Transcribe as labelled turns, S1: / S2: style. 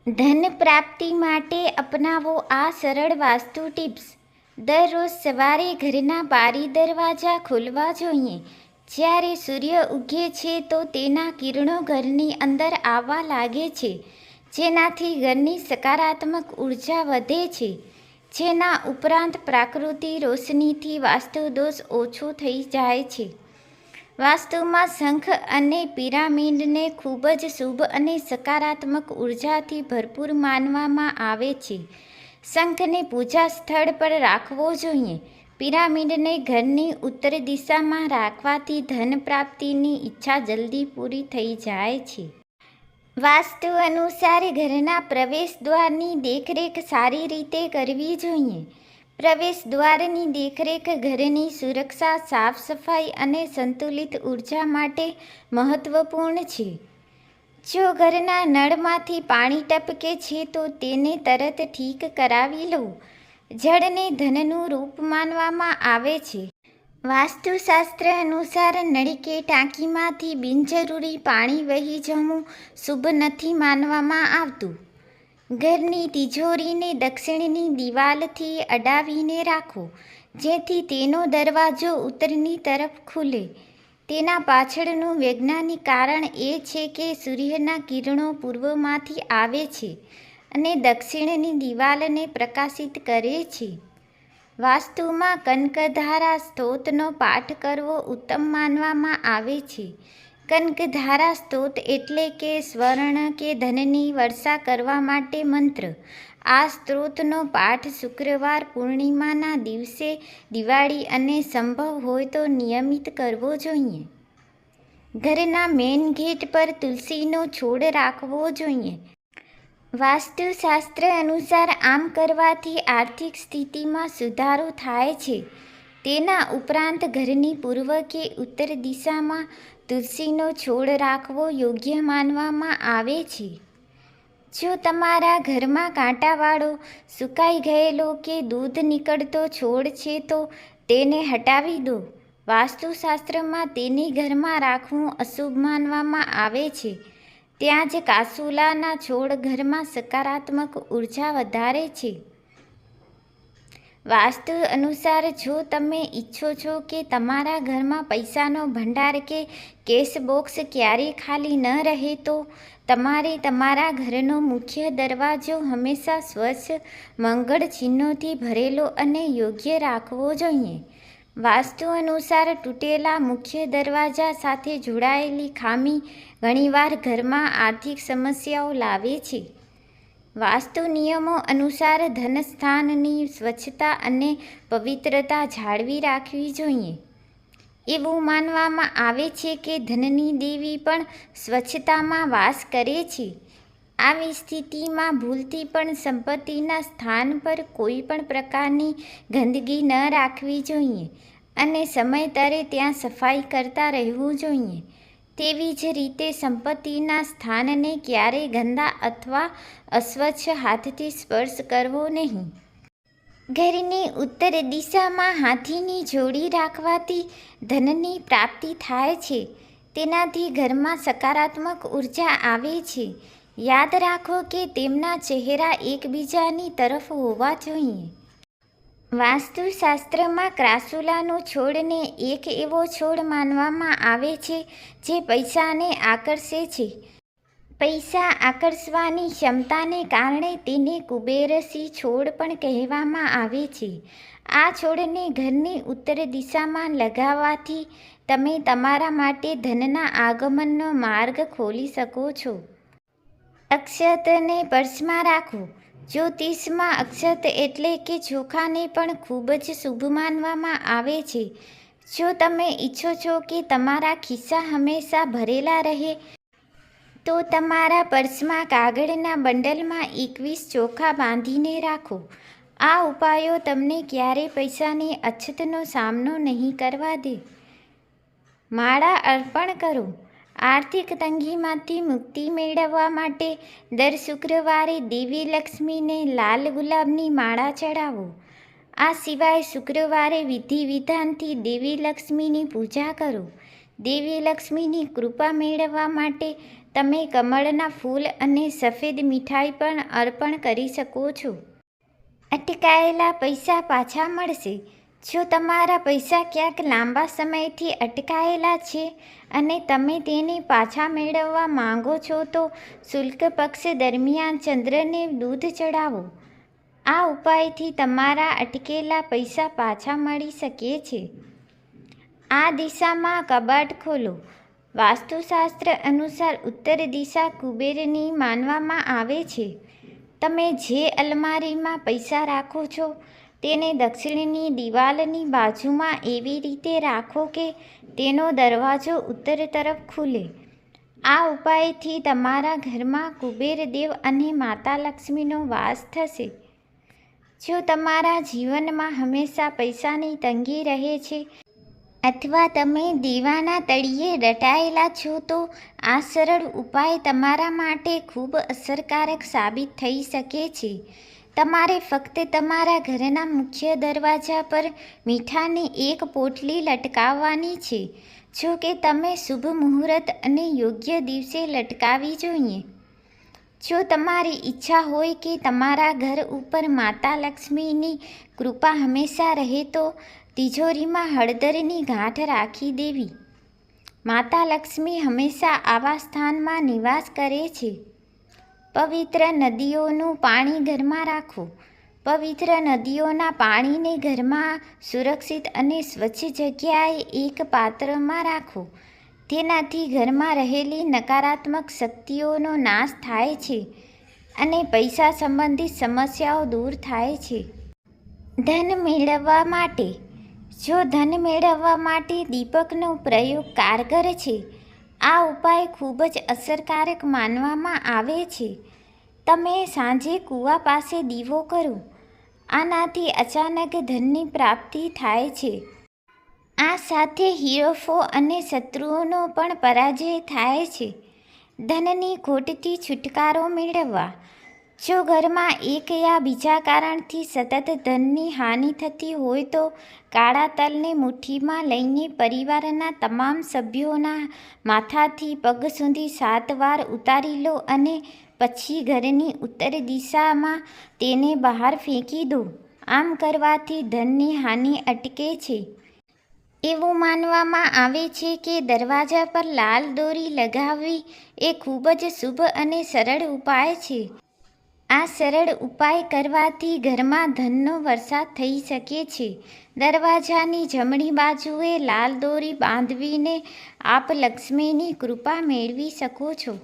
S1: ધન પ્રાપ્તિ માટે અપનાવો આ સરળ વાસ્તુ ટિપ્સ. દરરોજ સવારે ઘરના બારી દરવાજા ખોલવા જોઈએ. જ્યારે સૂર્ય ઉગે છે તો તેના કિરણો ઘરની અંદર આવવા લાગે છે, જેનાથી ઘરની સકારાત્મક ઉર્જા વધે છે. જેના ઉપરાંત પ્રાકૃતિક રોશનીથી વાસ્તુ દોષ ઓછો થઈ જાય છે. વાસ્તુમાં શંખ અને પિરામિડને ખૂબ જ શુભ અને સકારાત્મક ઉર્જાથી ભરપૂર માનવામાં આવે છે. શંખને પૂજા સ્થળ પર રાખવો જોઈએ. પિરામિડને ઘરની ઉત્તર દિશામાં રાખવાથી ધન પ્રાપ્તિની ઈચ્છા જલ્દી પૂરી થઈ જાય છે. વાસ્તુ અનુસાર ઘરના પ્રવેશ દ્વારની દેખરેખ સારી રીતે કરવી જોઈએ. પ્રવેશ દ્વારની દેખરેખ ઘરની સુરક્ષા, સાફ સફાઈ અને સંતુલિત ઉર્જા માટે મહત્વપૂર્ણ છે. જો ઘરના નળમાંથી પાણી ટપકે છે તો તેને તરત ઠીક કરાવી લો. જળને ધનનું રૂપ માનવામાં આવે છે. વાસ્તુશાસ્ત્ર અનુસાર નળ કે ટાંકીમાંથી બિનજરૂરી પાણી વહી જવું શુભ નથી માનવામાં આવતું. ઘરની તિજોરીને દક્ષિણની દિવાલથી અડાવીને રાખો, જેથી તેનો દરવાજો ઉત્તરની તરફ ખુલે. તેના પાછળનું વૈજ્ઞાનિક કારણ એ છે કે સૂર્યના કિરણો પૂર્વમાંથી આવે છે અને દક્ષિણની દિવાલને પ્રકાશિત કરે છે. વાસ્તુમાં કનકધારા સ્તોત્રનો પાઠ કરવો ઉત્તમ માનવામાં આવે છે. કનકધારા સ્તોત્ર એટલે કે સ્વર્ણ કે ધનની વર્ષા કરવા માટે મંત્ર. આ સ્તોત્રનો પાઠ શુક્રવાર, પૂર્ણિમાના દિવસે, દિવાળી અને સંભવ હોય તો નિયમિત કરવો જોઈએ. ઘરના મેઇન ગેટ પર તુલસીનો છોડ રાખવો જોઈએ. વાસ્તુશાસ્ત્ર અનુસાર આમ કરવાથી આર્થિક સ્થિતિમાં સુધારો થાય છે. તેના ઉપરાંત ઘરની પૂર્વ કે ઉત્તર દિશામાં તુલસીનો છોડ રાખવો યોગ્ય માનવામાં આવે છે. જો તમારા ઘરમાં કાંટાવાળો, સુકાઈ ગયેલો કે દૂધ નીકળતો છોડ છે તો તેને હટાવી દો. વાસ્તુશાસ્ત્રમાં તેને ઘરમાં રાખવું અશુભ માનવામાં આવે છે. ત્યાં જ કાસુલાના છોડ ઘરમાં સકારાત્મક ઉર્જા વધારે છે. વાસ્તુ અનુસાર જો તમે ઈચ્છો છો કે તમારા ઘરમાં પૈસાનો ભંડાર કે કેશ બોક્સ ક્યારેય ખાલી ન રહે તો તમારે તમારા ઘરનો મુખ્ય દરવાજો હંમેશા સ્વચ્છ, મંગળ ચિહ્નોથી ભરેલો અને યોગ્ય રાખવો જોઈએ. વાસ્તુ અનુસાર તૂટેલા મુખ્ય દરવાજા સાથે જોડાયેલી ખામી ઘણીવાર ઘરમાં આર્થિક સમસ્યાઓ લાવે છે. વાસ્તુ નિયમો અનુસાર ધનસ્થાનની સ્વચ્છતા અને પવિત્રતા જાળવી રાખવી જોઈએ. એવું માનવામાં આવે છે કે ધનની દેવી પણ સ્વચ્છતામાં વાસ કરે છે. આવી સ્થિતિમાં ભૂલથી પણ સંપત્તિના સ્થાન પર કોઈ પણ પ્રકારની ગંદકી ન રાખવી જોઈએ અને સમયાંતરે ત્યાં સફાઈ કરતા રહેવું જોઈએ. તેવી જ રીતે સંપત્તિના સ્થાનને ક્યારેય ગંદા અથવા અસ્વચ્છ હાથથી સ્પર્શ કરવો નહીં. ઘરની ઉત્તર દિશામાં હાથીની જોડી રાખવાથી ધનની પ્રાપ્તિ થાય છે. તેનાથી ઘરમાં સકારાત્મક ઉર્જા આવે છે. યાદ રાખો કે તેમના ચહેરા એકબીજાની તરફ હોવા જોઈએ. વાસ્તુશાસ્ત્રમાં ક્રાસુલાનો છોડને એક એવો છોડ માનવામાં આવે છે જે પૈસાને આકર્ષે છે. પૈસા આકર્ષવાની ક્ષમતાને કારણે તેને કુબેરસી છોડ પણ કહેવામાં આવે છે. આ છોડને ઘરની ઉત્તર દિશામાં લગાવવાથી તમે તમારા માટે ધનના આગમનનો માર્ગ ખોલી શકો છો. અક્ષતને પર્સમાં રાખો. જ્યોતિષમાં અક્ષત એટલે કે ચોખાને પણ ખૂબ જ શુભ માનવામાં આવે છે. જો તમે ઈચ્છો છો કે તમારા ખિસ્સા હંમેશા ભરેલા રહે તો તમારા પર્સમાં કાગળના બંડલમાં 21 ચોખા બાંધીને રાખો. આ ઉપાયો તમને ક્યારેય પૈસાની અછતનો સામનો નહીં કરવા દે. માળા અર્પણ કરો. આર્થિક તંગીમાંથી મુક્તિ મેળવવા માટે દર શુક્રવારે દેવી લક્ષ્મીને લાલ ગુલાબની માળા ચડાવો. આ સિવાય શુક્રવારે વિધિ વિધાનથી દેવી લક્ષ્મીની પૂજા કરો. દેવી લક્ષ્મીની કૃપા મેળવવા માટે તમે કમળના ફૂલ અને સફેદ મીઠાઈ પણ અર્પણ કરી શકો છો. અટકાયેલા પૈસા પાછા મળશે. જો તમારા પૈસા ક્યાંક લાંબા સમયથી અટકાયેલા છે અને તમે તેને પાછા મેળવવા માંગો છો તો શુક્લ પક્ષ દરમિયાન ચંદ્રને દૂધ ચડાવો. આ ઉપાયથી તમારા અટકેલા પૈસા પાછા મળી શકે છે. આ દિશામાં કબાટ ખોલો. વાસ્તુશાસ્ત્ર અનુસાર ઉત્તર દિશા કુબેરની માનવામાં આવે છે. તમે જે અલમારીમાં પૈસા રાખો છો તેને દક્ષિણની દિવાલની બાજુમાં એવી રીતે રાખો કે તેનો દરવાજો ઉત્તર તરફ ખુલે. આ ઉપાયથી તમારા ઘરમાં કુબેરદેવ અને માતા લક્ષ્મીનો વાસ થશે. જો તમારા જીવનમાં હંમેશા પૈસાની તંગી રહે છે અથવા તમે દેવાના તળિયે દટાયેલા છો તો આ સરળ ઉપાય તમારા માટે ખૂબ અસરકારક સાબિત થઈ શકે છે. તમારે ફક્ત તમારા ઘરના મુખ્ય દરવાજા પર મીઠાની એક પોટલી લટકાવવાની છે. જો કે તમે શુભ મુહૂર્ત અને યોગ્ય દિવસે લટકાવવી જોઈએ. જો તમારી ઈચ્છા હોય કે તમારા ઘર ઉપર માતા લક્ષ્મીની કૃપા હંમેશા રહે તો તિજોરીમાં હળદરની ગાંઠ રાખી દેવી. માતા લક્ષ્મી હંમેશા આવા સ્થાનમાં નિવાસ કરે છે. પવિત્ર નદીઓનું પાણી ઘરમાં રાખો. પવિત્ર નદીઓના પાણીને ઘરમાં સુરક્ષિત અને સ્વચ્છ જગ્યાએ એક પાત્રમાં રાખો. તેનાથી ઘરમાં રહેલી નકારાત્મક શક્તિઓનો નાશ થાય છે અને પૈસા સંબંધિત સમસ્યાઓ દૂર થાય છે. ધન મેળવવા માટે. જો ધન મેળવવા માટે દીપકનો પ્રયોગ કારગર છે. આ ઉપાય ખૂબ જ અસરકારક માનવામાં આવે છે. તમે સાંજે કૂવા પાસે દીવો કરો. આનાથી અચાનક ધનની પ્રાપ્તિ થાય છે. આ સાથે હીરોફો અને શત્રુઓનો પણ પરાજય થાય છે. ધનની ખોટથી છુટકારો મેળવવા. જો ઘરમાં એક યા બીજા કારણથી સતત ધનની હાનિ થતી હોય તો કાળા તલને મુઠ્ઠીમાં લઈને પરિવારના તમામ સભ્યોના માથાથી પગ સુધી 7 વાર ઉતારી લો અને પછી ઘરની ઉત્તર દિશામાં તેને બહાર ફેંકી દો. આમ કરવાથી ધનની હાનિ અટકે છે. એવું માનવામાં આવે છે કે દરવાજા પર લાલ દોરી લગાવવી એ ખૂબ જ શુભ અને સરળ ઉપાય છે. આ સરળ ઉપાય કરવાથી ઘરમાં ધનનો વરસાદ થઈ શકે છે. દરવાજાની જમણી બાજુએ લાલ દોરી બાંધવીને આપ લક્ષ્મીની કૃપા મેળવી શકો છો.